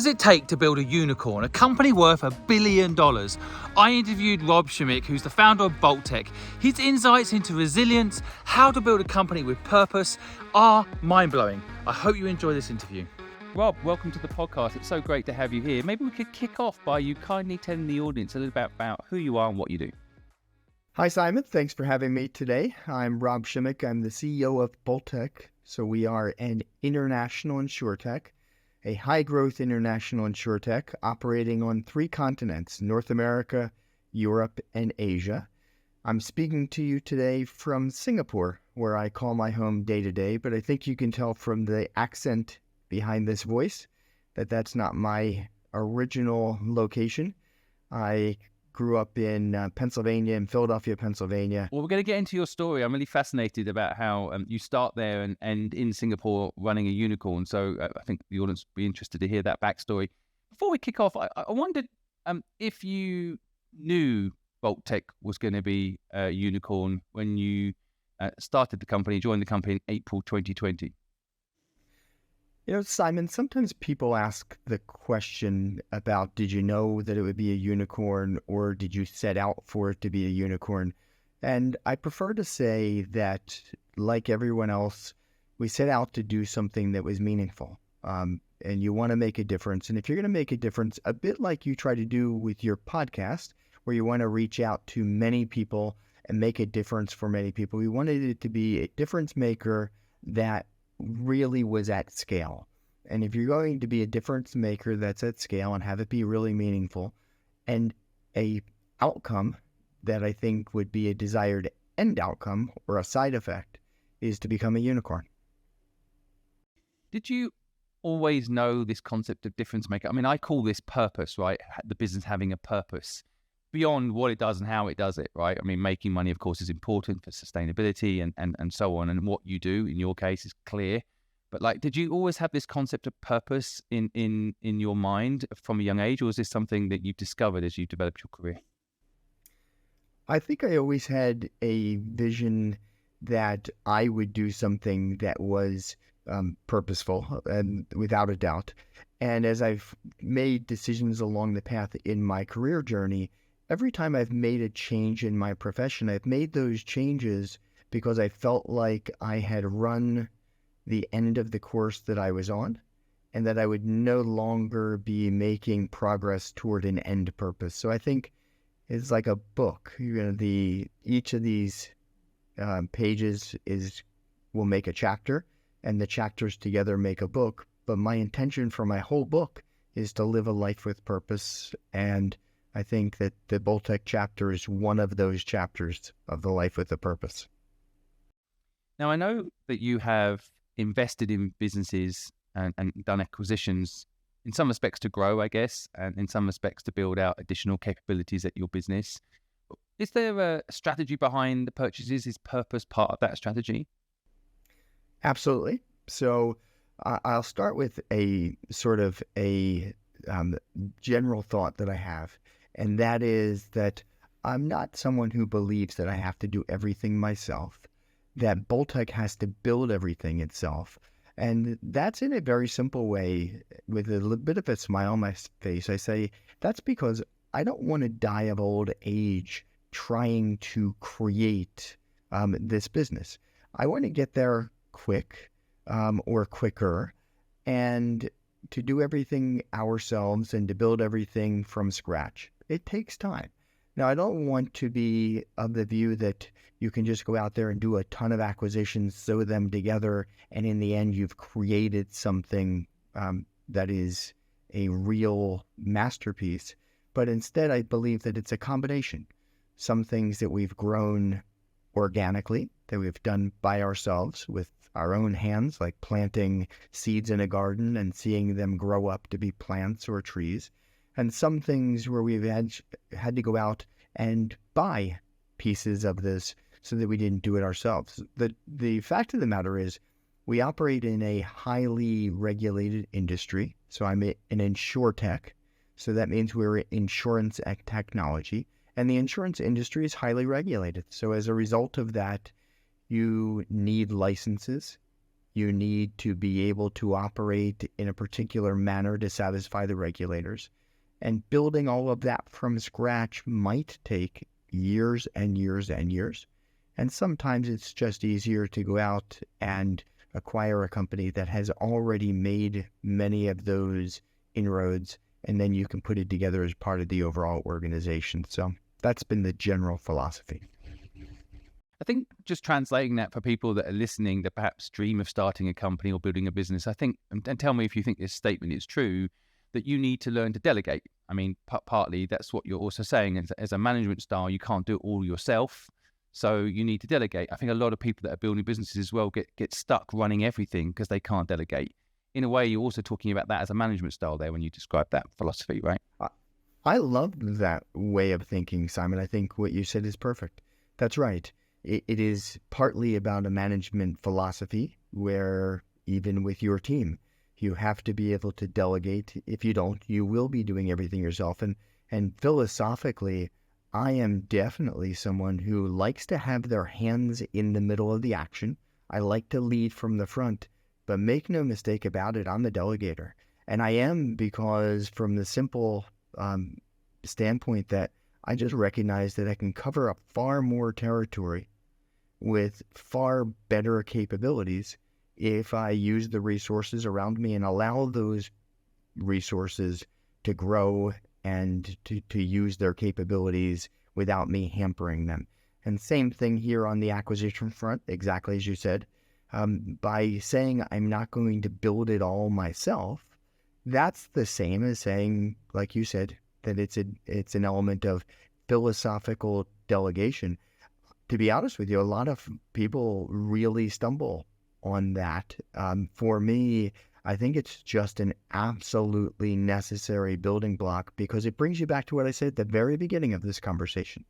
does it take to build a unicorn, a company worth $1 billion? I interviewed Rob Schimek, who's the founder of Bolttech. His insights into resilience, how to build a company with purpose, are mind-blowing. I hope you enjoy this interview. Rob, welcome to the podcast. It's so great to have you here. Maybe we could kick off by you kindly telling the audience a little bit about who you are and what you do. Hi, Simon. Thanks for having me today. I'm Rob Schimek. I'm the CEO of Bolttech. So we are an international insuretech, a high-growth international insuretech operating on 3 continents, North America, Europe, and Asia. I'm speaking to you today from Singapore, where I call my home day to day, but I think you can tell from the accent behind this voice that that's not my original location. I grew up in Pennsylvania, in Philadelphia, Pennsylvania. Well, we're going to get into your story. I'm really fascinated about how you start there and in Singapore running a unicorn. So I think the audience will be interested to hear that backstory. Before we kick off, I wondered if you knew Bolttech was going to be a unicorn when you started the company, joined the company in April 2020. You know, Simon, sometimes people ask the question about, did you know that it would be a unicorn, or did you set out for it to be a unicorn? And I prefer to say that, like everyone else, we set out to do something that was meaningful. And you want to make a difference. And if you're going to make a difference, a bit like you try to do with your podcast, where you want to reach out to many people and make a difference for many people, we wanted it to be a difference maker that really was at scale. And if you're going to be a difference maker that's at scale and have it be really meaningful, and a outcome that I think would be a desired end outcome or a side effect is to become a unicorn. Did you always know this concept of difference maker? I mean, I call this purpose, right? The business having a purpose beyond what it does and how it does it, right? I mean, making money, of course, is important for sustainability and so on. And what you do in your case is clear. But like, did you always have this concept of purpose in your mind from a young age, or is this something that you've discovered as you developed your career? I think I always had a vision that I would do something that was purposeful, and without a doubt. And as I've made decisions along the path in my career journey, every time I've made a change in my profession, I've made those changes because I felt like I had run the end of the course that I was on, and that I would no longer be making progress toward an end purpose. So I think it's like a book. Each of these pages will make a chapter, and the chapters together make a book. But my intention for my whole book is to live a life with purpose, and I think that the Bolttech chapter is one of those chapters of the life with a purpose. Now, I know that you have invested in businesses and done acquisitions in some respects to grow, I guess, and in some respects to build out additional capabilities at your business. Is there a strategy behind the purchases? Is purpose part of that strategy? Absolutely. So I'll start with a sort of a general thought that I have. And that is that I'm not someone who believes that I have to do everything myself, that Bolttech has to build everything itself. And that's in a very simple way, with a little bit of a smile on my face. I say, that's because I don't want to die of old age trying to create this business. I want to get there quick or quicker, and to do everything ourselves and to build everything from scratch. It takes time. Now, I don't want to be of the view that you can just go out there and do a ton of acquisitions, sew them together, and in the end, you've created something that is a real masterpiece. But instead, I believe that it's a combination. Some things that we've grown organically, that we've done by ourselves with our own hands, like planting seeds in a garden and seeing them grow up to be plants or trees. And some things where we've had to go out and buy pieces of this so that we didn't do it ourselves. The fact of the matter is, we operate in a highly regulated industry. So I'm an insuretech. So that means we're insurance technology. And the insurance industry is highly regulated. So as a result of that, you need licenses. You need to be able to operate in a particular manner to satisfy the regulators. And building all of that from scratch might take years and years and years. And sometimes it's just easier to go out and acquire a company that has already made many of those inroads, and then you can put it together as part of the overall organization. So that's been the general philosophy. I think just translating that for people that are listening that perhaps dream of starting a company or building a business, I think, and tell me if you think this statement is true, that you need to learn to delegate. I mean, partly that's what you're also saying. As a management style, you can't do it all yourself. So you need to delegate. I think a lot of people that are building businesses as well get stuck running everything because they can't delegate. In a way, you're also talking about that as a management style there when you describe that philosophy, right? I love that way of thinking, Simon. I think what you said is perfect. That's right. It is partly about a management philosophy where even with your team, you have to be able to delegate. If you don't, you will be doing everything yourself. And philosophically, I am definitely someone who likes to have their hands in the middle of the action. I like to lead from the front, but make no mistake about it, I'm the delegator. And I am because from the simple standpoint that I just recognize that I can cover up far more territory with far better capabilities if I use the resources around me and allow those resources to grow and to use their capabilities without me hampering them. And same thing here on the acquisition front, exactly as you said. By saying I'm not going to build it all myself, that's the same as saying, like you said, that it's an element of philosophical delegation. To be honest with you, a lot of people really stumble on that. For me, I think it's just an absolutely necessary building block because it brings you back to what I said at the very beginning of this conversation.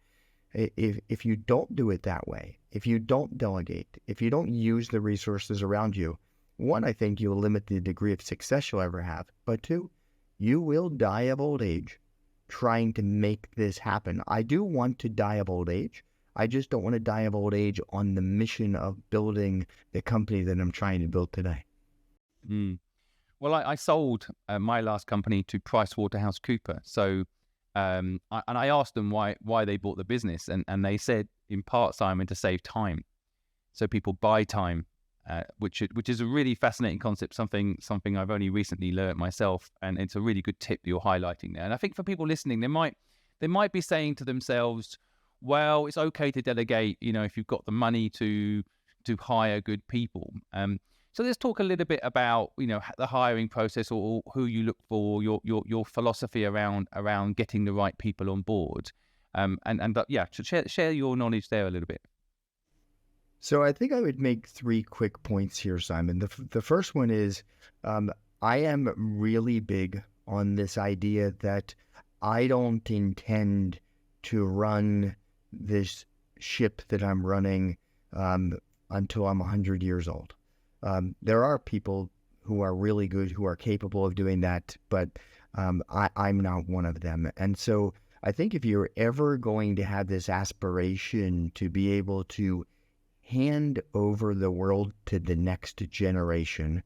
If you don't do it that way, if you don't delegate, if you don't use the resources around you, one, I think you'll limit the degree of success you'll ever have. But two, you will die of old age trying to make this happen. I do want to die of old age. I just don't want to die of old age on the mission of building the company that I'm trying to build today. Mm. Well, I sold my last company to PricewaterhouseCoopers. So, I asked them why they bought the business, and they said in part, Simon, to save time. So people buy time, which is a really fascinating concept. Something I've only recently learned myself, and it's a really good tip you're highlighting there. And I think for people listening, they might be saying to themselves, well, it's okay to delegate, if you've got the money to hire good people. So let's talk a little bit about, the hiring process or who you look for, your philosophy around getting the right people on board. Share your knowledge there a little bit. So I think I would make 3 quick points here, Simon. The first one is I am really big on this idea that I don't intend to run this ship that I'm running until I'm 100 years old. There are people who are really good, who are capable of doing that, but I'm not one of them. And so I think if you're ever going to have this aspiration to be able to hand over the world to the next generation,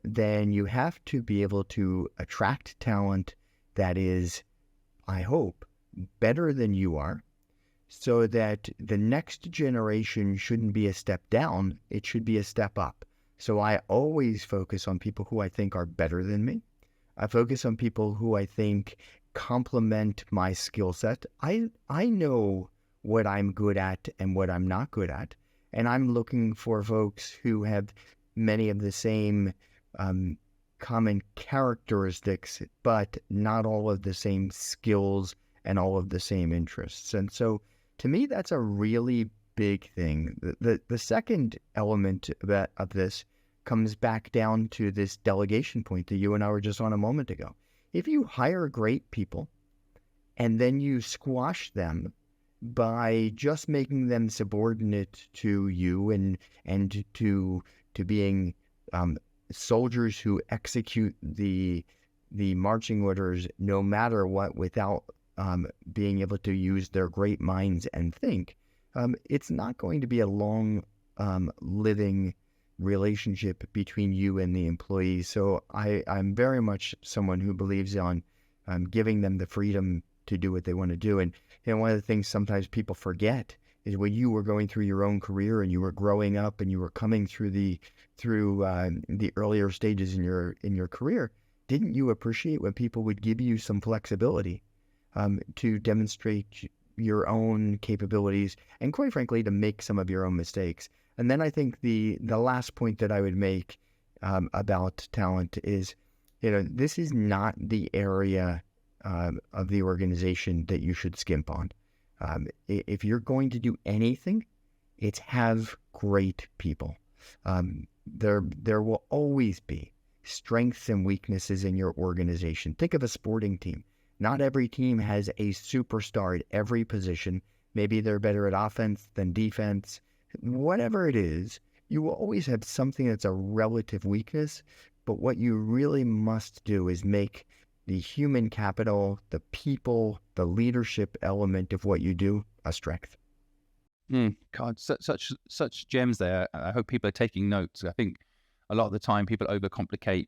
then you have to be able to attract talent that is, I hope, better than you are, so that the next generation shouldn't be a step down, it should be a step up. So I always focus on people who I think are better than me. I focus on people who I think complement my skill set. I know what I'm good at and what I'm not good at. And I'm looking for folks who have many of the same common characteristics, but not all of the same skills and all of the same interests. And so to me, that's a really big thing. The second element of this comes back down to this delegation point that you and I were just on a moment ago. If you hire great people and then you squash them by just making them subordinate to you and to being soldiers who execute the marching orders no matter what without being able to use their great minds and think, it's not going to be a long living relationship between you and the employees. So I'm very much someone who believes on giving them the freedom to do what they want to do. And one of the things sometimes people forget is when you were going through your own career and you were growing up and you were coming through the earlier stages in your career, didn't you appreciate when people would give you some flexibility to demonstrate your own capabilities and, quite frankly, to make some of your own mistakes? And then I think the last point that I would make about talent is, this is not the area of the organization that you should skimp on. If you're going to do anything, it's have great people. There will always be strengths and weaknesses in your organization. Think of a sporting team. Not every team has a superstar at every position. Maybe they're better at offense than defense. Whatever it is, you will always have something that's a relative weakness. But what you really must do is make the human capital, the people, the leadership element of what you do a strength. God, such gems there. I hope people are taking notes. I think a lot of the time people overcomplicate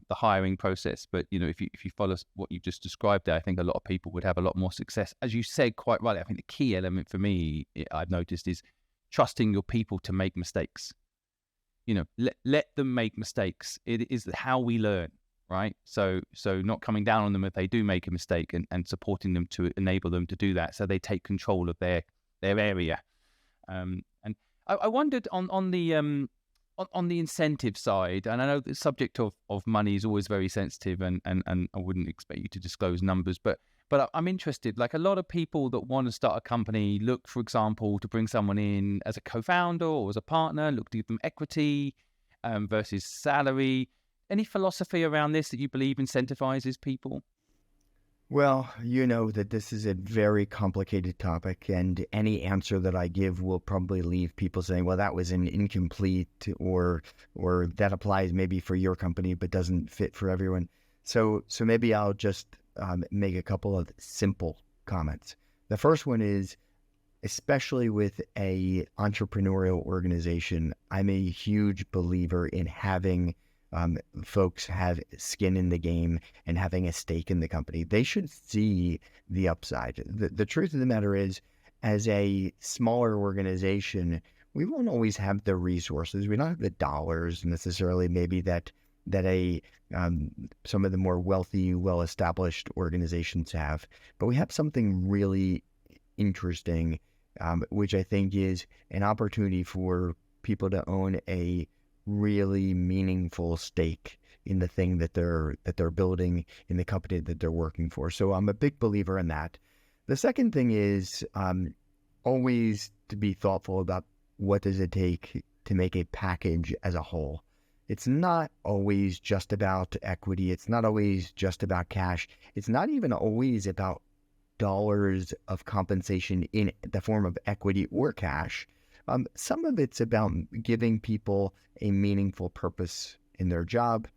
the hiring process, but if you follow what you just described there, I think a lot of people would have a lot more success. As you said quite rightly, I think the key element for me, I've noticed, is trusting your people to make mistakes. Let them make mistakes. It is how we learn, right? So not coming down on them if they do make a mistake, and supporting them to enable them to do that, so they take control of their area. And I wondered on the incentive side, and I know the subject of money is always very sensitive, and I wouldn't expect you to disclose numbers, but I'm interested. Like, a lot of people that want to start a company look, for example, to bring someone in as a co-founder or as a partner, look to give them equity versus salary. Any philosophy around this that you believe incentivizes people? Well, you know that this is a very complicated topic, and any answer that I give will probably leave people saying, well, that was an incomplete, or that applies maybe for your company but doesn't fit for everyone. So maybe I'll just make a couple of simple comments. The first one is, especially with a entrepreneurial organization, I'm a huge believer in having folks have skin in the game and having a stake in the company. They should see the upside. The truth of the matter is, as a smaller organization, we won't always have the resources. We don't have the dollars necessarily, maybe that some of the more wealthy, well-established organizations have. But we have something really interesting, which I think is an opportunity for people to own a really meaningful stake in the thing that they're building, in the company that they're working for. So I'm a big believer in that. The second thing is always to be thoughtful about what does it take to make a package as a whole. It's not always just about equity. It's not always just about cash. It's not even always about dollars of compensation in the form of equity or cash. Some of it's about giving people a meaningful purpose in their job.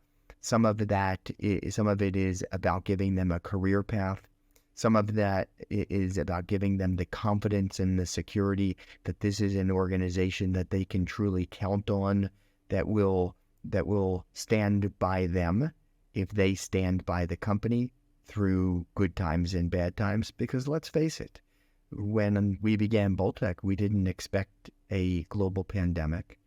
Some of it is about giving them a career path. Some of that is about giving them the confidence and the security that this is an organization that they can truly count on, that will stand by them if they stand by the company through good times and bad times. Because let's face it, when we began Bolttech, we didn't expect a global pandemic.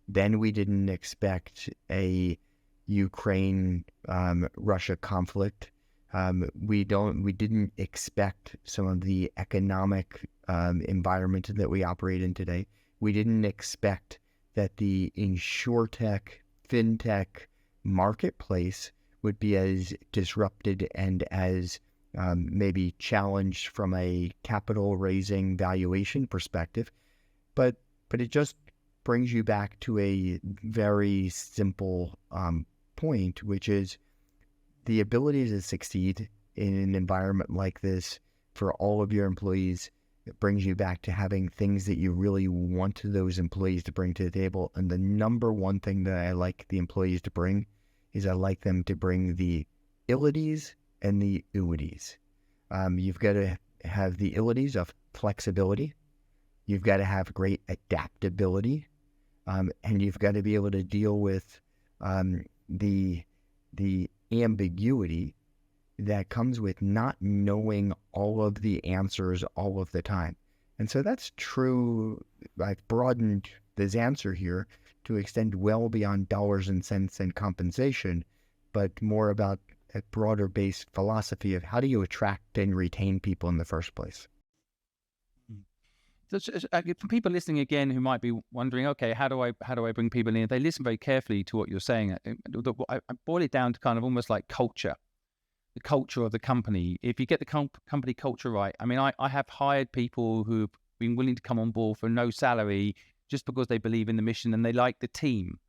Then we didn't expect a Ukraine-Russia conflict. We didn't expect some of the economic environment that we operate in today. We didn't expect that the insuretech, fintech marketplace would be as disrupted and as maybe challenged from a capital raising valuation perspective. But it just brings you back to a very simple point, which is the ability to succeed in an environment like this for all of your employees. It brings you back to having things that you really want those employees to bring to the table. And the number one thing that I like the employees to bring is I like them to bring the illities and the uities. You've got to have the illities of flexibility. You've got to have great adaptability. and you've got to be able to deal with the ambiguity that comes with not knowing all of the answers all of the time. And so that's true. I've broadened this answer here to extend well beyond dollars and cents and compensation, but more about a broader based philosophy of how do you attract and retain people in the first place. So, for people listening again who might be wondering, okay, how do I bring people in? If they listen very carefully to what you're saying, I boil it down to kind of almost like culture, the culture of the company. If you get the company culture right, I mean, I have hired people who've been willing to come on board for no salary just because they believe in the mission and they like the team.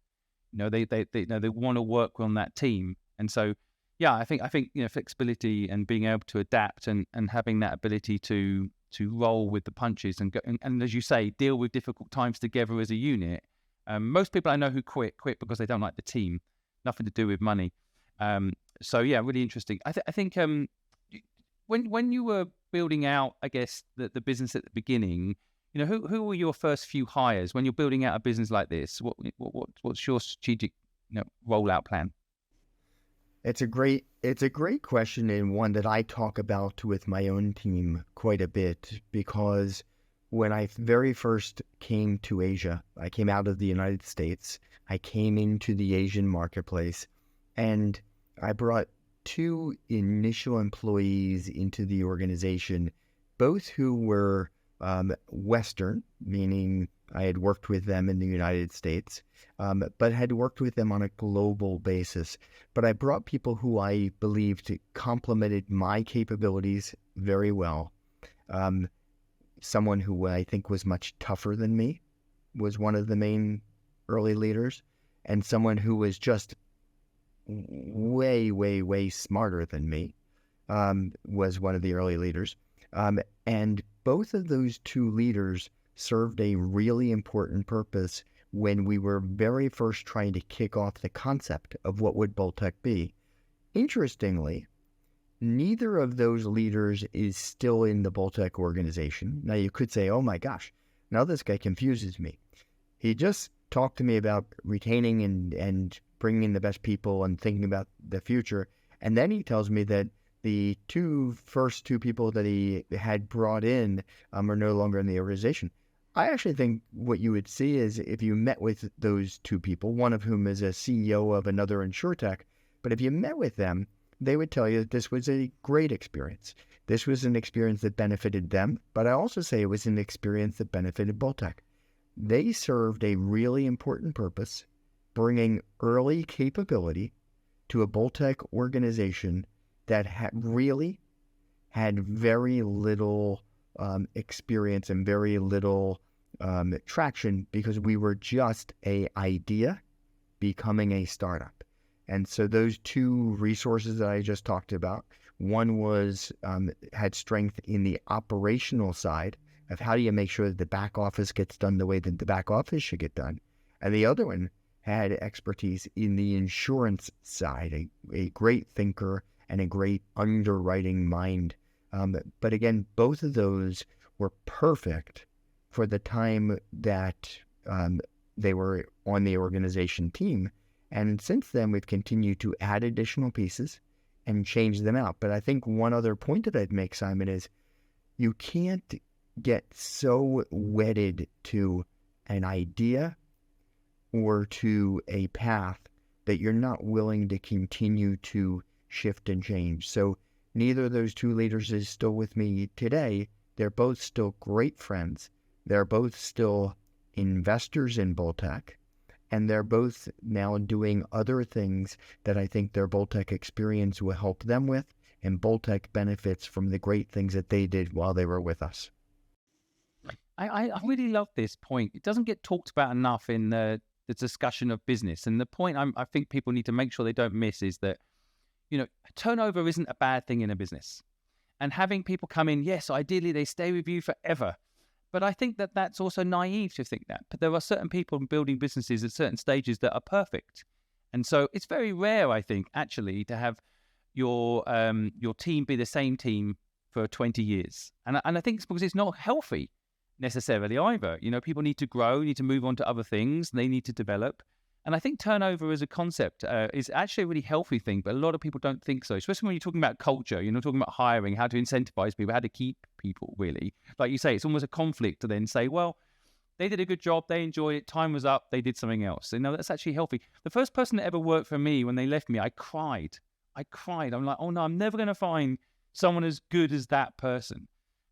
They want to work on that team. And so, yeah, I think flexibility and being able to adapt and having that ability to roll with the punches and as you say, deal with difficult times together as a unit. Most people I know who quit because they don't like the team, nothing to do with money. So yeah, really interesting. I think when you were building out, I guess the business at the beginning, who were your first few hires when you're building out a business like this? What's your strategic rollout plan? It's a great question, and one that I talk about with my own team quite a bit, because when I very first came to Asia, I came out of the United States. I came into the Asian marketplace, and I brought two initial employees into the organization, both who were Western, meaning I had worked with them in the United States, but had worked with them on a global basis. But I brought people who I believed complemented my capabilities very well. Someone who I think was much tougher than me was one of the main early leaders, and someone who was just way, way, way smarter than me was one of the early leaders. And both of those two leaders served a really important purpose when we were very first trying to kick off the concept of what would Bolttech be. Interestingly, neither of those leaders is still in the Bolttech organization. Now you could say, oh my gosh, now this guy confuses me. He just talked to me about retaining and bringing in the best people and thinking about the future. And then he tells me that the first two people that he had brought in are no longer in the organization. I actually think what you would see is if you met with those two people, one of whom is a CEO of another insuretech, but if you met with them, they would tell you that this was a great experience. This was an experience that benefited them, but I also say it was an experience that benefited Bolttech. They served a really important purpose, bringing early capability to a Bolttech organization that really had very little experience and very little traction, because we were just an idea becoming a startup. And so those two resources that I just talked about, one was had strength in the operational side of how do you make sure that the back office gets done the way that the back office should get done. And the other one had expertise in the insurance side, a great thinker and a great underwriting mind. But again, both of those were perfect for the time that they were on the organization team. And since then, we've continued to add additional pieces and change them out. But I think one other point that I'd make, Simon, is you can't get so wedded to an idea or to a path that you're not willing to continue to shift and change. So neither of those two leaders is still with me today. They're both still great friends. They're both still investors in Bolttech, and they're both now doing other things that I think their Bolttech experience will help them with, and Bolttech benefits from the great things that they did while they were with us. I really love this point. It doesn't get talked about enough in the discussion of business. And the point I think people need to make sure they don't miss is that, turnover isn't a bad thing in a business. And having people come in, yes, ideally they stay with you forever. But I think that that's also naive to think that. But there are certain people building businesses at certain stages that are perfect. And so it's very rare, I think, actually, to have your team be the same team for 20 years. And I think it's because it's not healthy. necessarily either. People need to grow, need to move on to other things, they need to develop. And I think turnover as a concept is actually a really healthy thing, but a lot of people don't think so, especially when you're talking about culture, talking about hiring, how to incentivize people, how to keep people, really. Like you say, it's almost a conflict to then say, well, they did a good job, they enjoyed it, time was up, they did something else. That's actually healthy. The first person that ever worked for me, when they left me, I cried. I'm like, oh no, I'm never going to find someone as good as that person.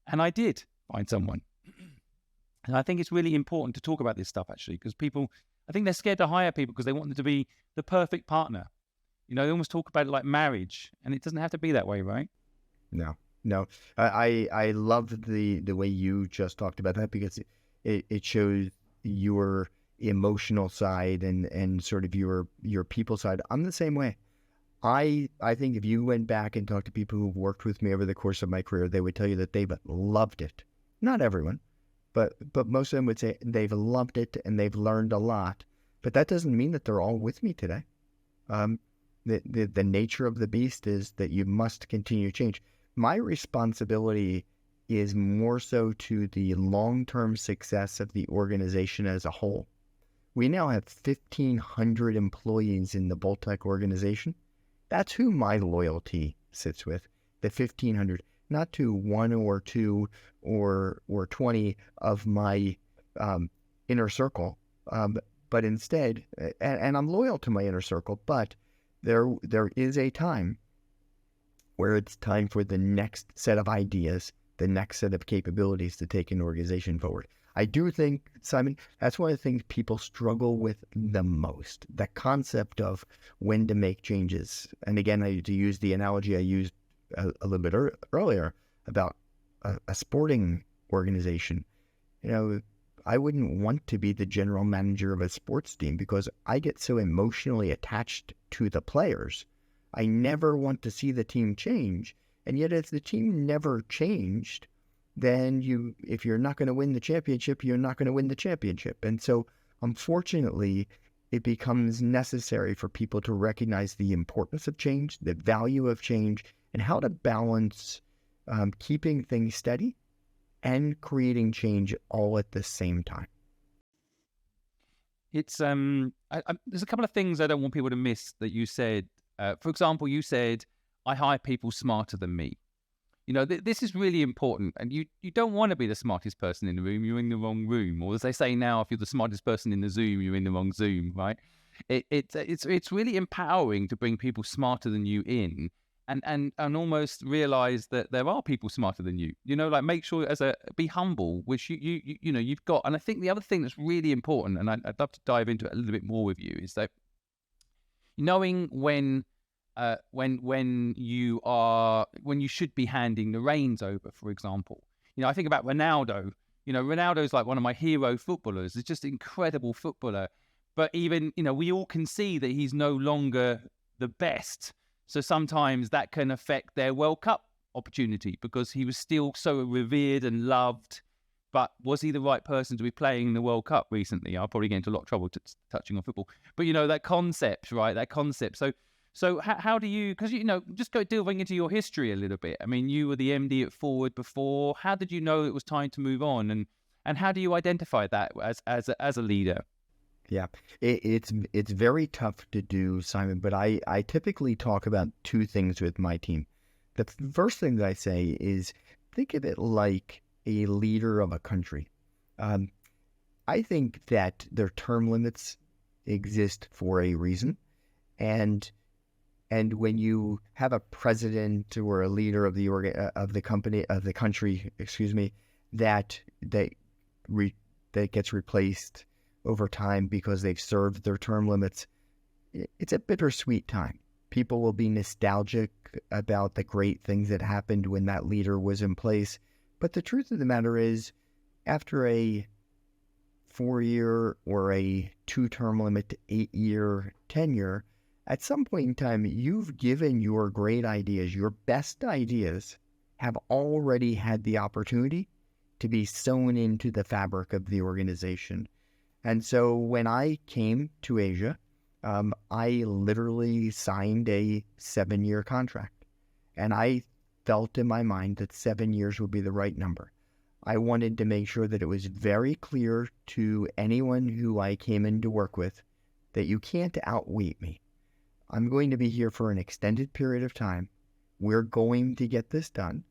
And I did find someone. And I think it's really important to talk about this stuff, actually, because people, I think they're scared to hire people because they want them to be the perfect partner. They almost talk about it like marriage, and it doesn't have to be that way, right? No. I love the way you just talked about that, because it shows your emotional side and sort of your people side. I'm the same way. I think if you went back and talked to people who've worked with me over the course of my career, they would tell you that they've loved it. Not everyone, but most of them would say they've loved it and they've learned a lot. But that doesn't mean that they're all with me today. The nature of the beast is that you must continue to change. My responsibility is more so to the long-term success of the organization as a whole. We now have 1,500 employees in the Bolttech organization. That's who my loyalty sits with, the 1,500, not to one or two or 20 of my inner circle, but instead, and I'm loyal to my inner circle, but there is a time where it's time for the next set of ideas, the next set of capabilities to take an organization forward. I do think, Simon, that's one of the things people struggle with the most, the concept of when to make changes. And again, to use the analogy I used a little bit earlier about a sporting organization. I wouldn't want to be the general manager of a sports team because I get so emotionally attached to the players. I never want to see the team change. And yet if the team never changed, then if you're not going to win the championship, you're not going to win the championship. And so, unfortunately, it becomes necessary for people to recognize the importance of change, the value of change, and how to balance keeping things steady and creating change all at the same time. It's there's a couple of things I don't want people to miss that you said. For example, you said, I hire people smarter than me. This is really important, and you don't want to be the smartest person in the room. You're in the wrong room, or as they say now, if you're the smartest person in the Zoom, you're in the wrong Zoom, right? It's really empowering to bring people smarter than you in, and almost realize that there are people smarter than you. Like make sure be humble, which you've got. And I think the other thing that's really important, and I'd love to dive into it a little bit more with you, is that knowing when you should be handing the reins over, for example. I think about Ronaldo. Ronaldo's like one of my hero footballers. He's just an incredible footballer. But even, we all can see that he's no longer the best. So sometimes that can affect their World Cup opportunity because he was still so revered and loved. But was he the right person to be playing in the World Cup recently? I'll probably get into a lot of trouble touching on football. But, that concept, right? That concept. So how do you, because, just delving into your history a little bit. I mean, you were the MD at Forward before. How did you know it was time to move on? And how do you identify that as a leader? Yeah, it's very tough to do, Simon, but I typically talk about two things with my team. The first thing that I say is think of it like a leader of a country. I think that their term limits exist for a reason. And when you have a president or a leader of the country, that gets replaced over time because they've served their term limits, it's a bittersweet time. People will be nostalgic about the great things that happened when that leader was in place. But the truth of the matter is, after a 4-year or a 2-term limit, 8-year tenure, at some point in time, you've given your great ideas, your best ideas have already had the opportunity to be sewn into the fabric of the organization. And so when I came to Asia, I literally signed a 7-year contract. And I felt in my mind that 7 years would be the right number. I wanted to make sure that it was very clear to anyone who I came in to work with that you can't outweight me. I'm going to be here for an extended period of time. We're going to get this done,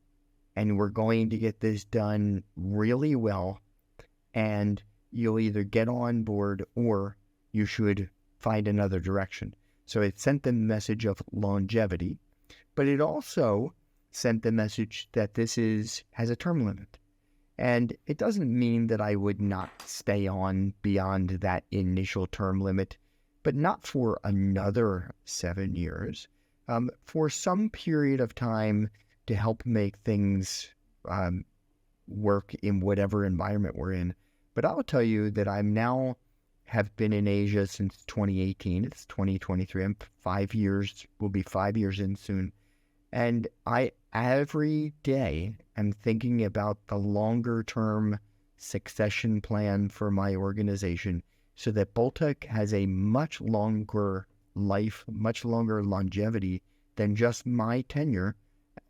and we're going to get this done really well, and you'll either get on board or you should find another direction. So it sent the message of longevity, but it also sent the message that this has a term limit. And it doesn't mean that I would not stay on beyond that initial term limit, but not for another 7 years, for some period of time to help make things work in whatever environment we're in. But I'll tell you that have been in Asia since 2018. It's 2023. I'm 5 years, will be 5 years in soon. And I every day am thinking about the longer term succession plan for my organization so that Bolttech has a much longer life, much longer longevity than just my tenure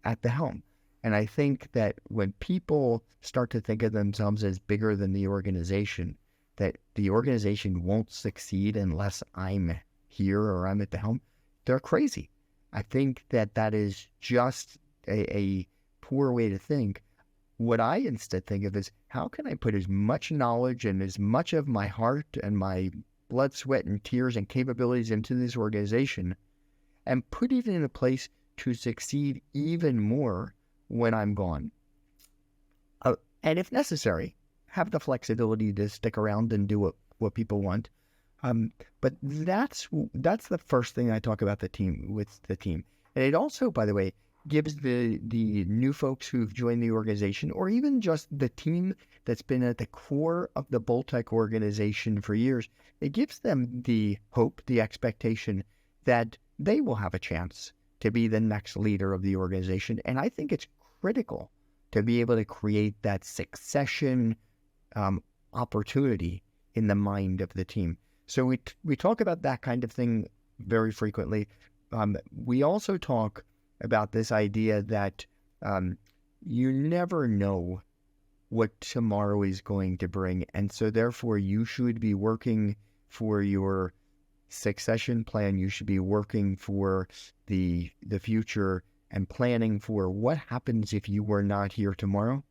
at the helm. And I think that when people start to think of themselves as bigger than the organization, that the organization won't succeed unless I'm here or I'm at the helm, they're crazy. I think that is just a poor way to think. What I instead think of is, how can I put as much knowledge and as much of my heart and my blood, sweat, and tears and capabilities into this organization and put it in a place to succeed even more when I'm gone? And if necessary, have the flexibility to stick around and do what people want. But that's the first thing I talk about with the team. And it also, by the way, gives the new folks who've joined the organization, or even just the team that's been at the core of the Bolttech organization for years, it gives them the hope, the expectation that they will have a chance to be the next leader of the organization. And I think it's critical to be able to create that succession opportunity in the mind of the team. So we talk about that kind of thing very frequently. We also talk about this idea that you never know what tomorrow is going to bring. And so therefore you should be working for your succession plan. You should be working for the future and planning for what happens if you were not here tomorrow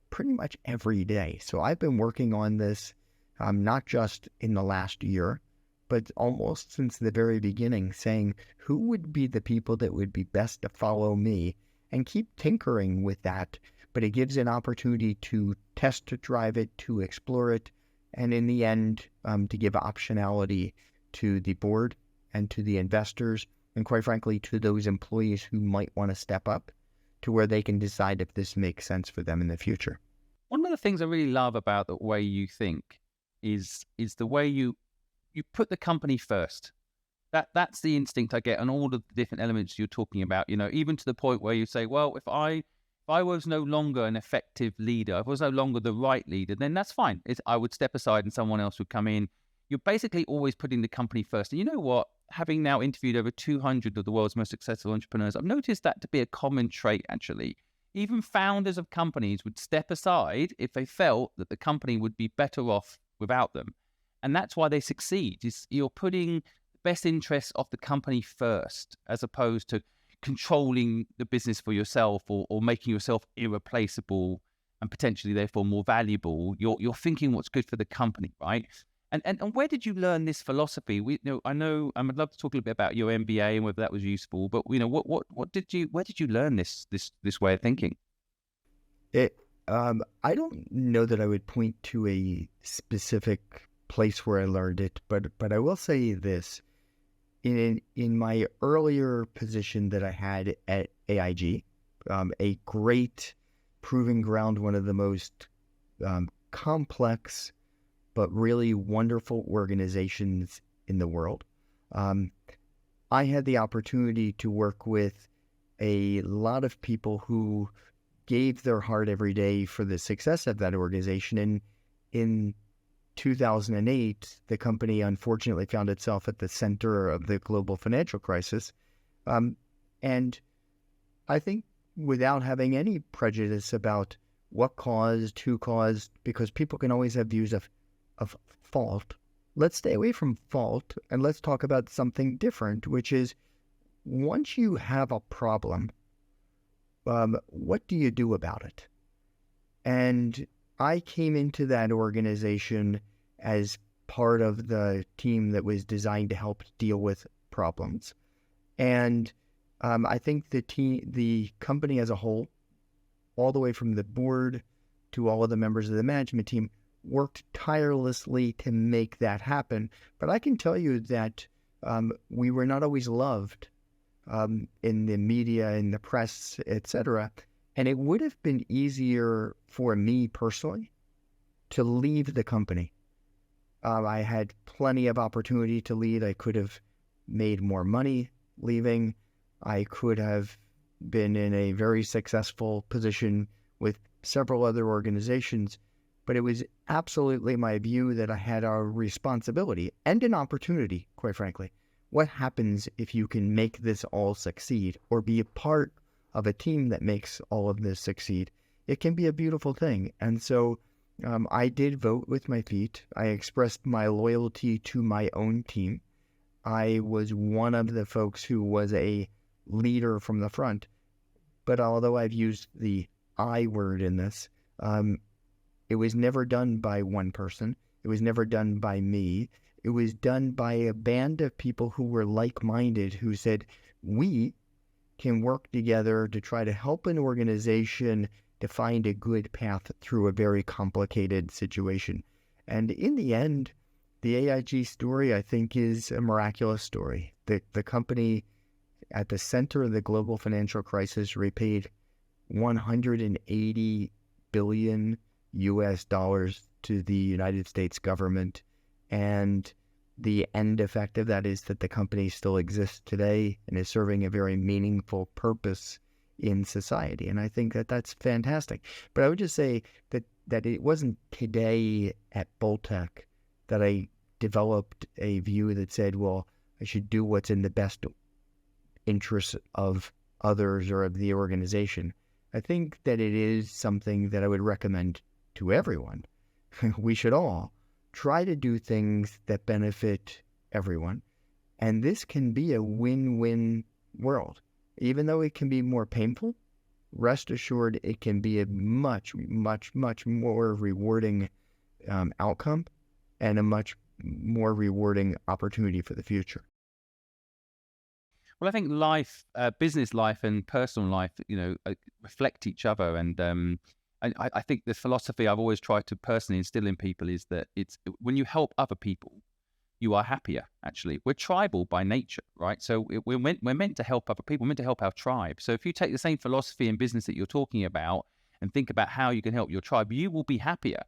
pretty much every day. So I've been working on this not just in the last year, but almost since the very beginning, saying who would be the people that would be best to follow me, and keep tinkering with that. But it gives an opportunity to test, to drive it, to explore it, and in the end, to give optionality to the board and to the investors, and quite frankly, to those employees who might want to step up to where they can decide if this makes sense for them in the future. One of the things I really love about the way you think is the way you put the company first. That's the instinct I get on all of the different elements you're talking about, even to the point where you say, well, if I was no longer an effective leader, if I was no longer the right leader, then that's fine. I would step aside and someone else would come in. You're basically always putting the company first. And you know what? Having now interviewed over 200 of the world's most successful entrepreneurs, I've noticed that to be a common trait, actually. Even founders of companies would step aside if they felt that the company would be better off without them. And that's why they succeed. You're putting the best interests of the company first, as opposed to controlling the business for yourself or making yourself irreplaceable and potentially therefore more valuable. You're thinking what's good for the company, right? And where did you learn this philosophy? I know I'd love to talk a little bit about your MBA and whether that was useful. But where did you learn this way of thinking? I don't know that I would point to a specific place where I learned it, but I will say this: in my earlier position that I had at AIG, a great proving ground, one of the most complex but really wonderful organizations in the world. I had the opportunity to work with a lot of people who gave their heart every day for the success of that organization. And in 2008, the company unfortunately found itself at the center of the global financial crisis. And I think, without having any prejudice about what caused, who caused, because people can always have views of fault. Let's stay away from fault and let's talk about something different, which is once you have a problem, what do you do about it? And I came into that organization as part of the team that was designed to help deal with problems. And I think the company as a whole, all the way from the board to all of the members of the management team, worked tirelessly to make that happen. But I can tell you that we were not always loved in the media, in the press, etc. And it would have been easier for me personally to leave the company. I had plenty of opportunity to lead. I could have made more money leaving. I could have been in a very successful position with several other organizations, but it was absolutely my view that I had a responsibility and an opportunity, quite frankly. What happens if you can make this all succeed or be a part of a team that makes all of this succeed? It can be a beautiful thing. And so I did vote with my feet. I expressed my loyalty to my own team. I was one of the folks who was a leader from the front. But although I've used the I word in this, it was never done by one person. It was never done by me. It was done by a band of people who were like-minded, who said, we can work together to try to help an organization to find a good path through a very complicated situation. And in the end, the AIG story, I think, is a miraculous story. The company at the center of the global financial crisis repaid $180 billion to the United States government. And the end effect of that is that the company still exists today and is serving a very meaningful purpose in society. And I think that that's fantastic. But I would just say that it wasn't today at Bolttech that I developed a view that said, well, I should do what's in the best interest of others or of the organization. I think that it is something that I would recommend to everyone. We should all try to do things that benefit everyone. And this can be a win-win world. Even though it can be more painful, rest assured it can be a much, much, much more rewarding outcome and a much more rewarding opportunity for the future. Well, I think life, business life and personal life, reflect each other. And I think the philosophy I've always tried to personally instill in people is that it's when you help other people, you are happier, actually. We're tribal by nature, right? So we're meant to help other people, we're meant to help our tribe. So if you take the same philosophy in business that you're talking about and think about how you can help your tribe, you will be happier.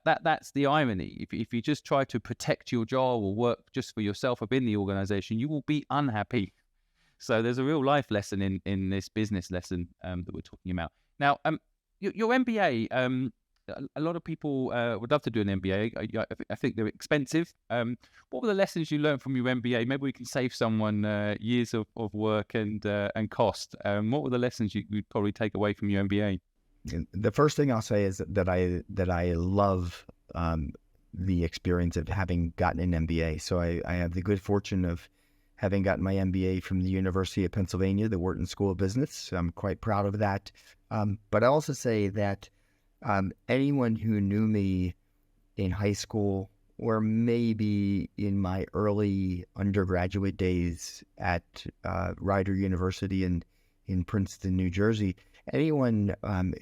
That's the irony. If you just try to protect your job or work just for yourself within the organization, you will be unhappy. So there's a real life lesson in this business lesson that we're talking about. Now, your MBA, a lot of people would love to do an MBA. I think they're expensive. What were the lessons you learned from your MBA? Maybe we can save someone years of work and cost. What were the lessons you'd probably take away from your MBA? The first thing I'll say is that I love the experience of having gotten an MBA. So I have the good fortune of having gotten my MBA from the University of Pennsylvania, the Wharton School of Business. I'm quite proud of that. But I also say that anyone who knew me in high school or maybe in my early undergraduate days at Rider University in Princeton, New Jersey, anyone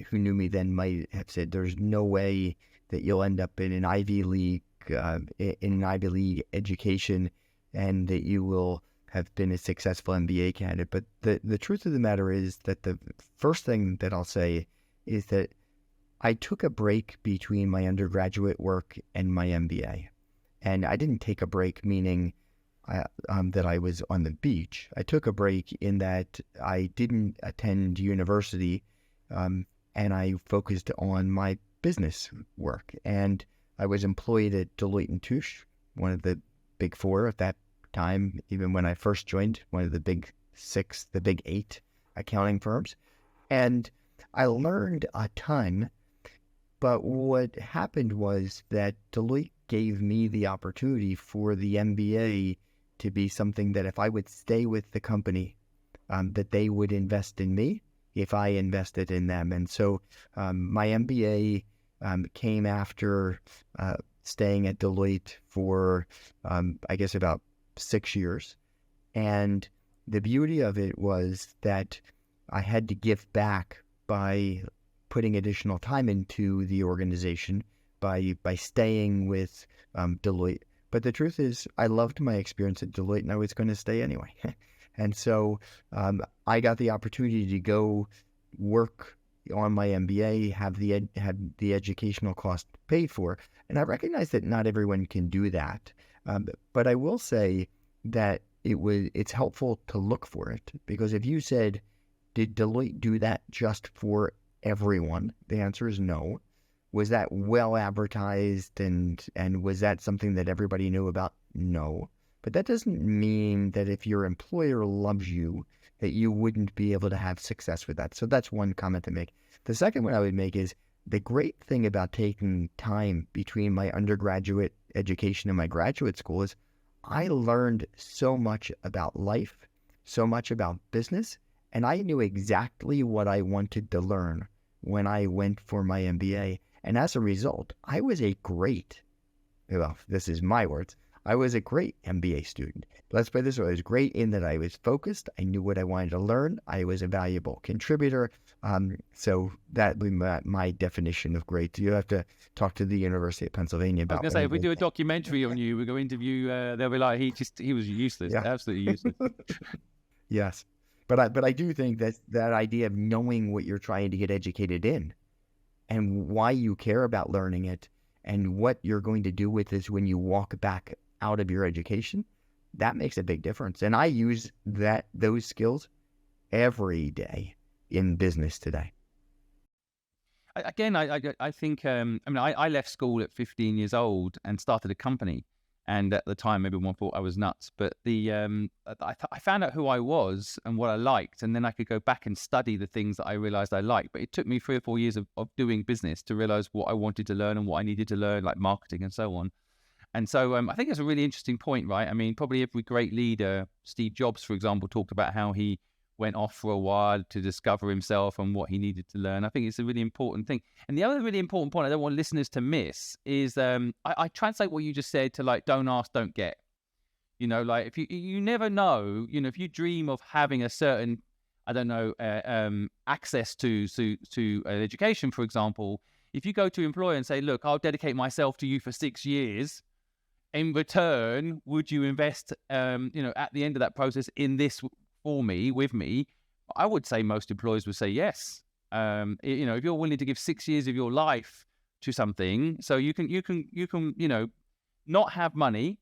who knew me then might have said, there's no way that you'll end up in an Ivy League education and that you will have been a successful MBA candidate. But the truth of the matter is that the first thing that I'll say is that I took a break between my undergraduate work and my MBA. And I didn't take a break meaning that I was on the beach. I took a break in that I didn't attend university and I focused on my business work. And I was employed at Deloitte & Touche, one of the big four at that time, even when I first joined, one of the big six, the big eight accounting firms. And I learned a ton, but what happened was that Deloitte gave me the opportunity for the MBA to be something that if I would stay with the company, that they would invest in me if I invested in them. And so my MBA came after staying at Deloitte for, I guess, about 6 years. And the beauty of it was that I had to give back by putting additional time into the organization by staying with Deloitte. But the truth is, I loved my experience at Deloitte, and I was going to stay anyway. And so I got the opportunity to go work on my MBA, have the educational cost paid for. And I recognize that not everyone can do that. But I will say that it's helpful to look for it, because if you said, did Deloitte do that just for everyone? The answer is no. Was that well advertised and was that something that everybody knew about? No. But that doesn't mean that if your employer loves you, that you wouldn't be able to have success with that. So that's one comment to make. The second one I would make is the great thing about taking time between my undergraduate education and my graduate school is I learned so much about life, so much about business, and I knew exactly what I wanted to learn when I went for my MBA. And as a result, I was a great, well, this is my words, I was a great MBA student. Let's put it this way, I was great in that I was focused, I knew what I wanted to learn, I was a valuable contributor. So that would be my definition of great. You have to talk to the University of Pennsylvania about. I was going to say, if we do a documentary on you, we're going to interview, they'll be like, he was useless, yeah. Absolutely useless. Yes. But I do think that idea of knowing what you're trying to get educated in and why you care about learning it and what you're going to do with this when you walk back out of your education, that makes a big difference. And I use those skills every day in business today. Again, I think, I left school at 15 years old and started a company. And at the time, everyone thought I was nuts. But I found out who I was and what I liked. And then I could go back and study the things that I realized I liked. But it took me 3 or 4 years of doing business to realize what I wanted to learn and what I needed to learn, like marketing and so on. And so I think it's a really interesting point, right? I mean, probably every great leader, Steve Jobs, for example, talked about how he went off for a while to discover himself and what he needed to learn. I think it's a really important thing. And the other really important point I don't want listeners to miss is I translate what you just said to like, don't ask, don't get. You know, like if you never know, you know, if you dream of having a certain, I don't know, access to an education, for example, if you go to an employer and say, look, I'll dedicate myself to you for 6 years, in return, would you invest, at the end of that process in this for me, with me? I would say most employers would say yes. If you're willing to give 6 years of your life to something, so you can not have money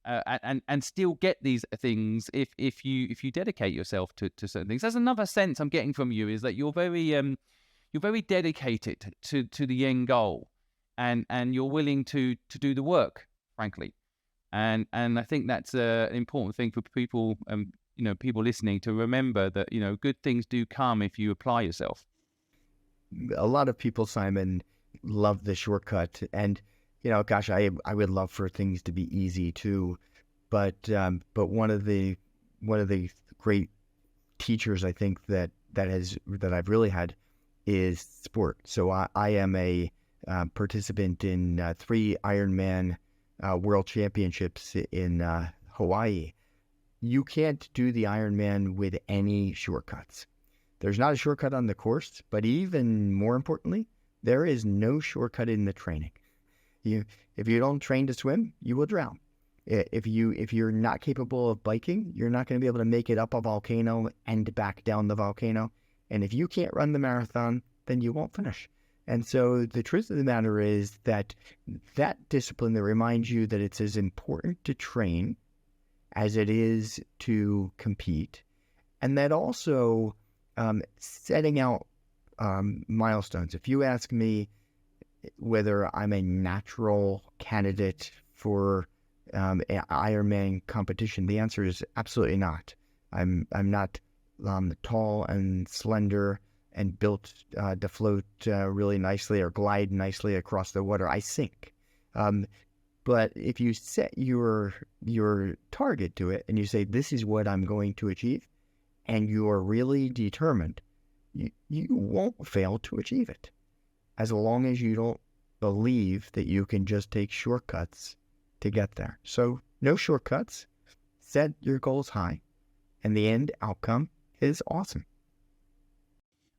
and still get these things if you dedicate yourself to certain things. There's another sense I'm getting from you is that you're very dedicated to the end goal, and you're willing to do the work, frankly. And I think that's an important thing for people. People listening to remember that, good things do come if you apply yourself. A lot of people, Simon, love the shortcut. And, gosh, I would love for things to be easy too. But one of the great teachers I think that I've really had is sport. So I am a participant in 3 Ironman World Championships in Hawaii. You can't do the Ironman with any shortcuts. There's not a shortcut on the course, but even more importantly, there is no shortcut in the training. If you don't train to swim, you will drown. If you're not capable of biking, you're not going to be able to make it up a volcano and back down the volcano. And if you can't run the marathon, then you won't finish. And so the truth of the matter is that discipline that reminds you that it's as important to train as it is to compete, and that also setting out milestones. If you ask me whether I'm a natural candidate for an Ironman competition, the answer is absolutely not. I'm not tall and slender. and built to float really nicely or glide nicely across the water, I sink. But if you set your target to it and you say, this is what I'm going to achieve, and you are really determined, you won't fail to achieve it, as long as you don't believe that you can just take shortcuts to get there. So no shortcuts, set your goals high, and the end outcome is awesome.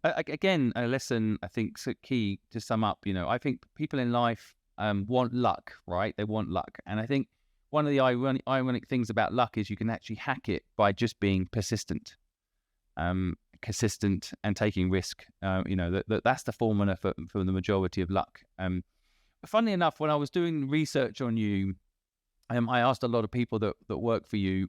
Again, a lesson I think is key to sum up. I think people in life want luck, right? They want luck, and I think one of the ironic things about luck is you can actually hack it by just being persistent, consistent, and taking risk. That's the formula for the majority of luck. Funnily enough, when I was doing research on you, I asked a lot of people that work for you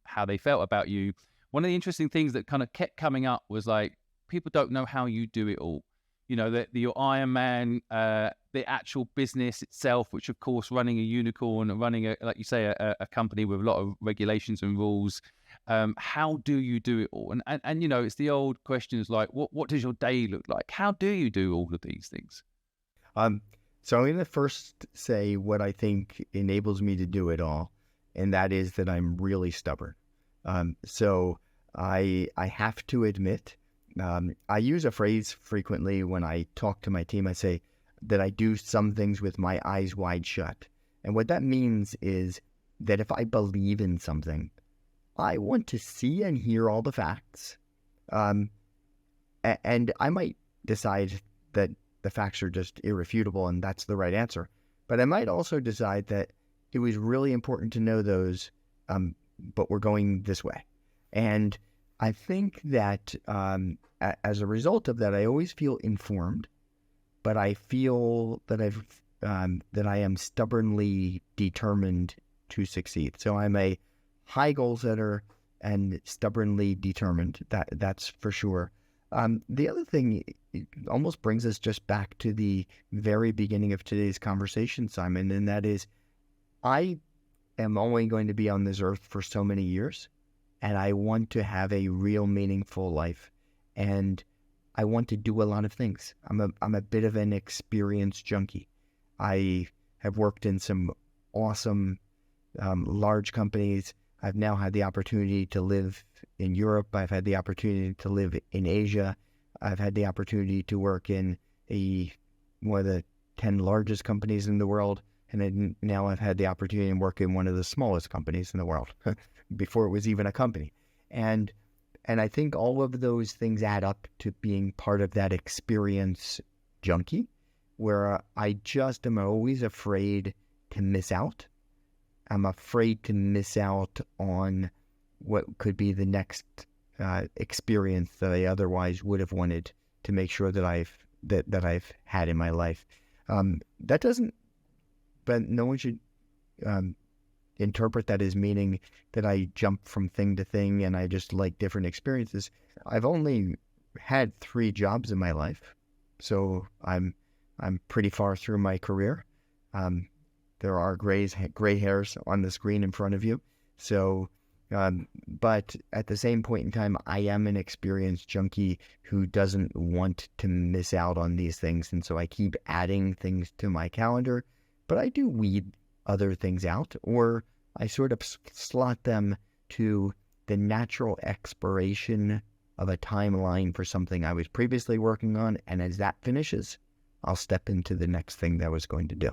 how they felt about you. One of the interesting things that kind of kept coming up was like, people don't know how you do it all. Your Iron Man, the actual business itself, which of course running a unicorn and running like you say, a company with a lot of regulations and rules. How do you do it all? And it's the old questions like, what does your day look like? How do you do all of these things? So I'm going to first say what I think enables me to do it all, and that is that I'm really stubborn. So I have to admit, I use a phrase frequently when I talk to my team. I say that I do some things with my eyes wide shut. And what that means is that if I believe in something, I want to see and hear all the facts. And I might decide that the facts are just irrefutable and that's the right answer. But I might also decide that it was really important to know those, but we're going this way. And I think that as a result of that, I always feel informed, but I feel that I am stubbornly determined to succeed. So I'm a high goal setter and stubbornly determined. That's for sure. The other thing, it almost brings us just back to the very beginning of today's conversation, Simon, and that is, I am only going to be on this earth for so many years, and I want to have a real meaningful life, and I want to do a lot of things. I'm a bit of an experience junkie. I have worked in some awesome large companies. I've now had the opportunity to live in Europe. I've had the opportunity to live in Asia. I've had the opportunity to work in one of the 10 largest companies in the world. And then now I've had the opportunity to work in one of the smallest companies in the world before it was even a company. And I think all of those things add up to being part of that experience junkie, where I just am always afraid to miss out. I'm afraid to miss out on what could be the next experience that I otherwise would have wanted to make sure that I've had in my life. That doesn't, but no one should interpret that as meaning that I jump from thing to thing and I just like different experiences. I've only had 3 jobs in my life, so I'm pretty far through my career. There are gray hairs on the screen in front of you. So, but at the same point in time, I am an experienced junkie who doesn't want to miss out on these things. And so I keep adding things to my calendar, but I do weed other things out, or I sort of slot them to the natural expiration of a timeline for something I was previously working on. And as that finishes, I'll step into the next thing that I was going to do.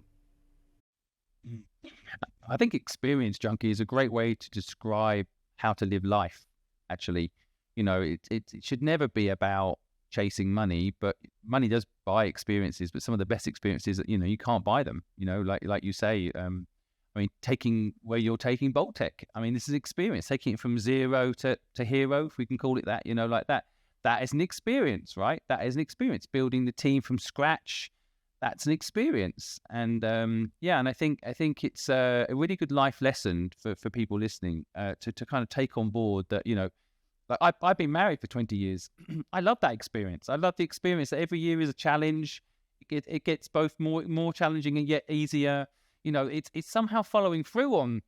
I think experience junkie is a great way to describe how to live life. Actually, it should never be about chasing money, but money does buy experiences. But some of the best experiences, you can't buy them. Like you say, taking where you're taking Bolttech. This is experience. Taking it from zero to hero, if we can call it that. Like that. That is an experience, right? That is an experience. Building the team from scratch. That's an experience. And and I think it's a really good life lesson for people listening to kind of take on board that, like I've been married for 20 years. I love that experience. I love the experience that every year is a challenge. It gets both more challenging and yet easier. It's somehow following through on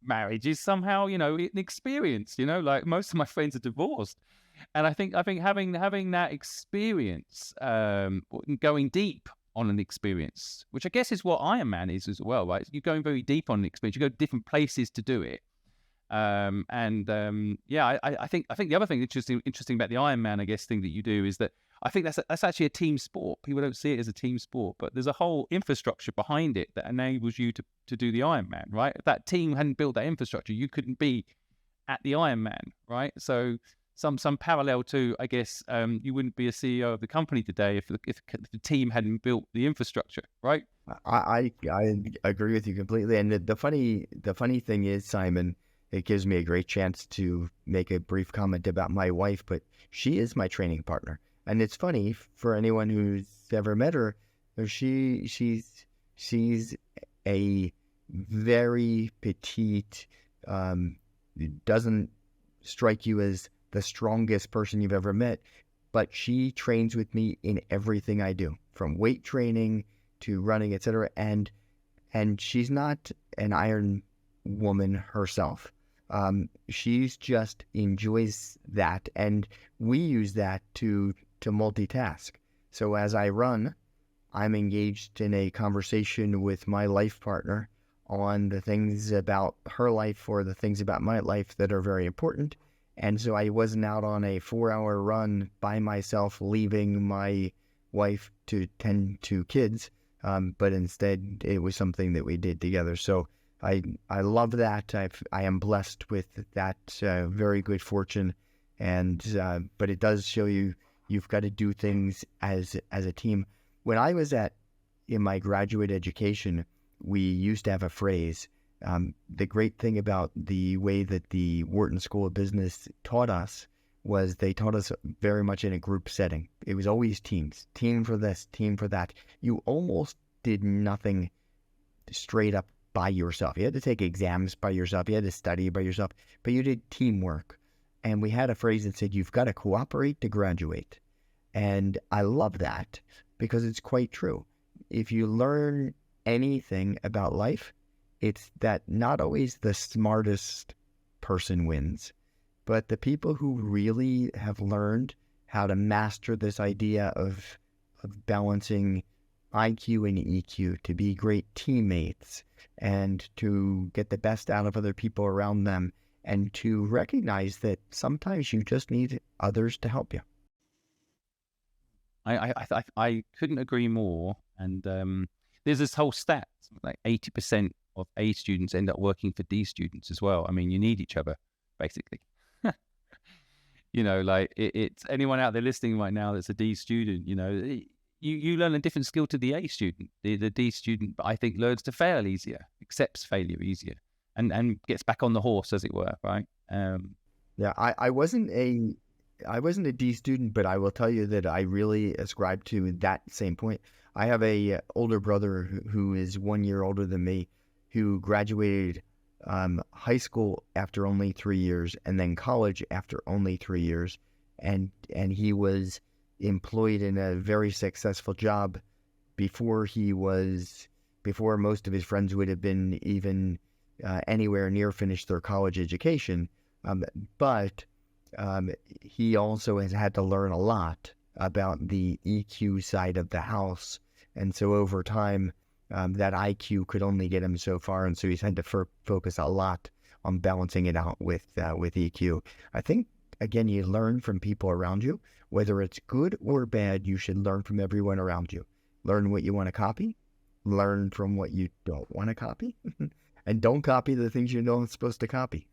marriage is somehow, an experience, like most of my friends are divorced. And I think having that experience, going deep on an experience, which I guess is what Ironman is as well, right? You're going very deep on an experience. You go to different places to do it. I think the other thing interesting about the Ironman, I guess, thing that you do is that I think that's actually a team sport. People don't see it as a team sport, but there's a whole infrastructure behind it that enables you to do the Ironman, right? If that team hadn't built that infrastructure, you couldn't be at the Ironman, right? So some parallel to, I guess, you wouldn't be a CEO of the company today if the team hadn't built the infrastructure, right? I agree with you completely. And the funny thing is, Simon, it gives me a great chance to make a brief comment about my wife, but she is my training partner. And it's funny for anyone who's ever met her, she's a very petite, doesn't strike you as the strongest person you've ever met, but she trains with me in everything I do, from weight training to running, etc. And she's not an iron woman herself. She's just enjoys that, and we use that to multitask. So as I run, I'm engaged in a conversation with my life partner on the things about her life or the things about my life that are very important. And so I wasn't out on a 4-hour run by myself, leaving my wife to tend to kids, but instead it was something that we did together. So I love that. I am blessed with that very good fortune, and but it does show you've got to do things as a team. When I was in my graduate education, we used to have a phrase. The great thing about the way that the Wharton School of Business taught us was they taught us very much in a group setting. It was always teams, team for this, team for that. You almost did nothing straight up by yourself. You had to take exams by yourself. You had to study by yourself, but you did teamwork. And we had a phrase that said, you've got to cooperate to graduate. And I love that because it's quite true. If you learn anything about life, it's that not always the smartest person wins, but the people who really have learned how to master this idea of balancing IQ and EQ to be great teammates and to get the best out of other people around them, and to recognize that sometimes you just need others to help you. I couldn't agree more. And there's this whole stat, like 80% of A students end up working for D students as well. I mean, you need each other, basically. Like it's anyone out there listening right now that's a D student, you learn a different skill to the A student. The D student, I think, learns to fail easier, accepts failure easier, and gets back on the horse, as it were, right? Yeah, I wasn't a D student, but I will tell you that I really ascribe to that same point. I have a older brother who is 1 year older than me, who graduated high school after only 3 years, and then college after only 3 years, and he was employed in a very successful job before most of his friends would have been even anywhere near finished their college education. But he also has had to learn a lot about the EQ side of the house. And so over time, that IQ could only get him so far. And so he's had to focus a lot on balancing it out with EQ. I think, again, you learn from people around you. Whether it's good or bad, you should learn from everyone around you. Learn what you want to copy. Learn from what you don't want to copy. And don't copy the things you know it's supposed to copy.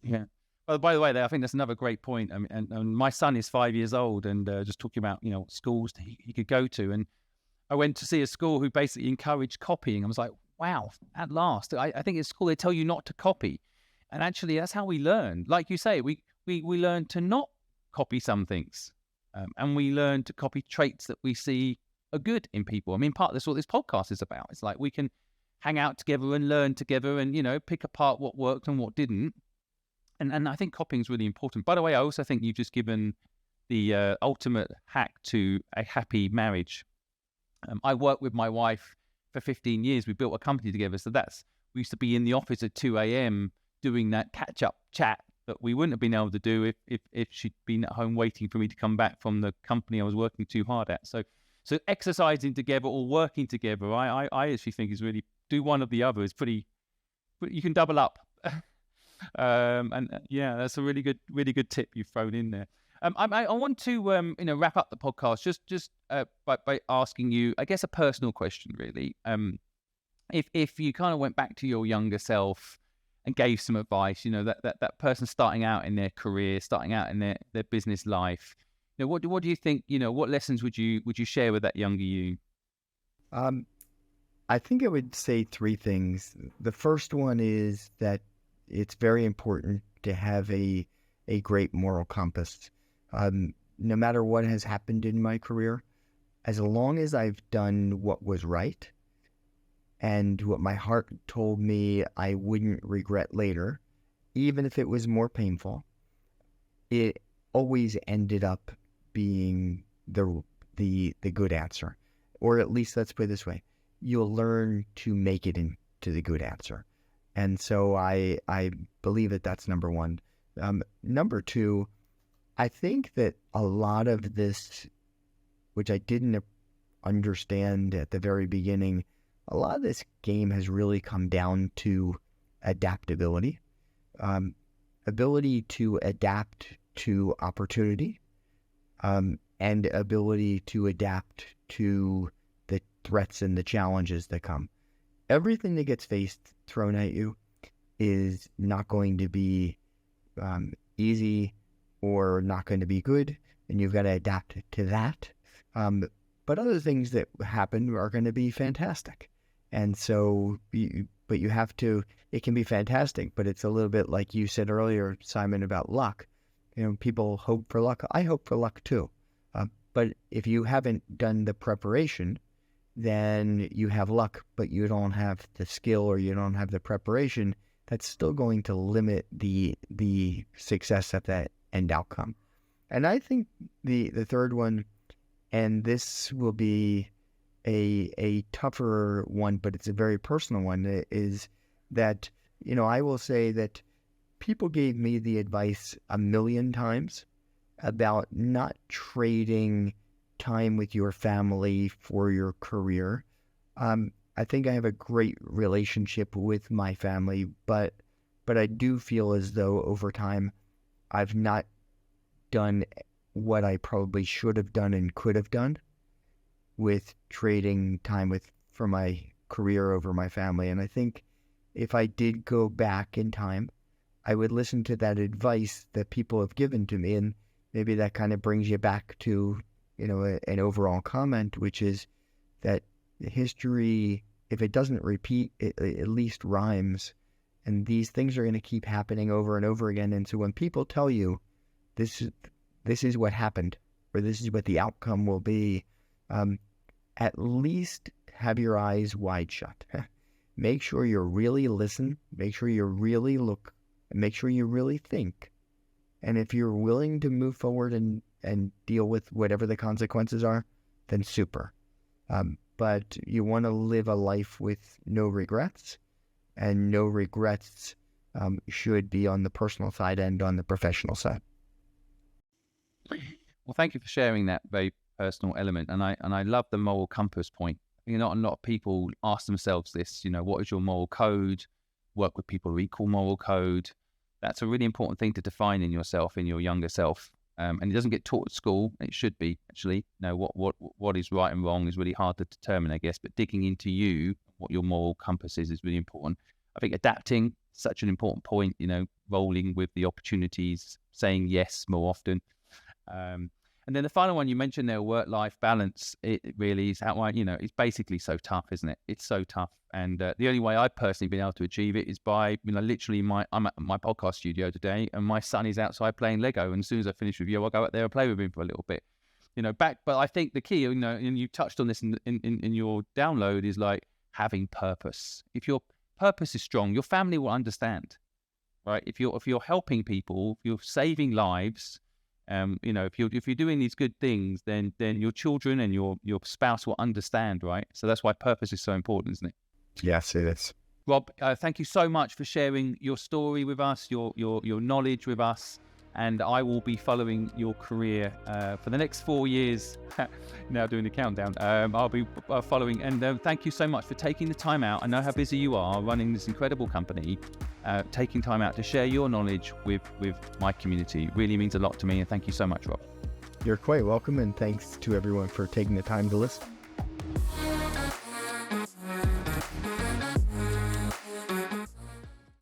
Yeah. Well, by the way, I think that's another great point. I mean, and my son is 5 years old, and just talking about schools that he could go to, and I went to see a school who basically encouraged copying. I was like, wow, at last. I think at school they tell you not to copy, and actually that's how we learn. Like you say, we learn to not copy some things, and we learn to copy traits that we see are good in people. I mean, part of this, what this podcast is about. It's like we can hang out together and learn together, and pick apart what worked and what didn't. And I think copying is really important. By the way, I also think you've just given the ultimate hack to a happy marriage. I worked with my wife for 15 years. We built a company together. So we used to be in the office at 2 a.m. doing that catch-up chat that we wouldn't have been able to do if she'd been at home waiting for me to come back from the company I was working too hard at. So exercising together or working together, I actually think is really, do one or the other is pretty, you can double up. Yeah, that's a really good tip you've thrown in there. I want to wrap up the podcast just by asking you, I guess, a personal question, really. If you kind of went back to your younger self and gave some advice, that person starting out in their career, starting out in their business life, what do you think? What lessons would you share with that younger you? I think I would say three things. The first one is that it's very important to have a great moral compass. No matter what has happened in my career, as long as I've done what was right and what my heart told me I wouldn't regret later, even if it was more painful, it always ended up being the good answer. Or at least, let's put it this way, you'll learn to make it into the good answer. And so I believe that that's number one. Number two, I think that a lot of this, which I didn't understand at the very beginning, a lot of this game has really come down to adaptability, ability to adapt to opportunity, and ability to adapt to the threats and the challenges that come. Everything that gets thrown at you is not going to be easy or not going to be good, and you've got to adapt to that. But other things that happen are going to be fantastic. And so, but you have to, it can be fantastic, but it's a little bit like you said earlier, Simon, about luck. People hope for luck. I hope for luck too. But if you haven't done the preparation, then you have luck, but you don't have the skill or you don't have the preparation. That's still going to limit the success of that end outcome. And I think the third one, and this will be a tougher one, but it's a very personal one, is that, I will say that people gave me the advice 1,000,000 times about not trading time with your family for your career. I think I have a great relationship with my family, but I do feel as though over time I've not done what I probably should have done and could have done with trading time for my career over my family. And I think if I did go back in time, I would listen to that advice that people have given to me, and maybe that kind of brings you back to an overall comment, which is that history, if it doesn't repeat, it at least rhymes. And these things are going to keep happening over and over again. And so when people tell you this is what happened, or this is what the outcome will be, at least have your eyes wide shut. Make sure you really listen. Make sure you really look. And make sure you really think. And if you're willing to move forward and deal with whatever the consequences are, then super. But you want to live a life with no regrets, and no regrets should be on the personal side and on the professional side. Well, thank you for sharing that very personal element. And I love the moral compass point. Not a lot of people ask themselves this, what is your moral code? Work with people who equal moral code. That's a really important thing to define in yourself, in your younger self. And it doesn't get taught at school. It should be, actually. What is right and wrong is really hard to determine, I guess. But digging into you, what your moral compass is really important. I think adapting, such an important point, rolling with the opportunities, saying yes more often. And then the final one you mentioned there, work-life balance, it really is how it's basically so tough, isn't it? It's so tough. And the only way I've personally been able to achieve it is by, literally I'm at my podcast studio today and my son is outside playing Lego. And as soon as I finish with you, I'll go out there and play with him for a little bit, but I think the key, and you touched on this in your download, is like having purpose. If your purpose is strong, your family will understand, right? If you're helping people, if you're saving lives, if you're doing these good things, then your children and your spouse will understand, right? So that's why purpose is so important, isn't it? Yes, it is. Rob, thank you so much for sharing your story with us, your knowledge with us. And I will be following your career for the next 4 years. Now doing the countdown. I'll be following. And thank you so much for taking the time out. I know how busy you are running this incredible company. Taking time out to share your knowledge with my community. It really means a lot to me. And thank you so much, Rob. You're quite welcome. And thanks to everyone for taking the time to listen.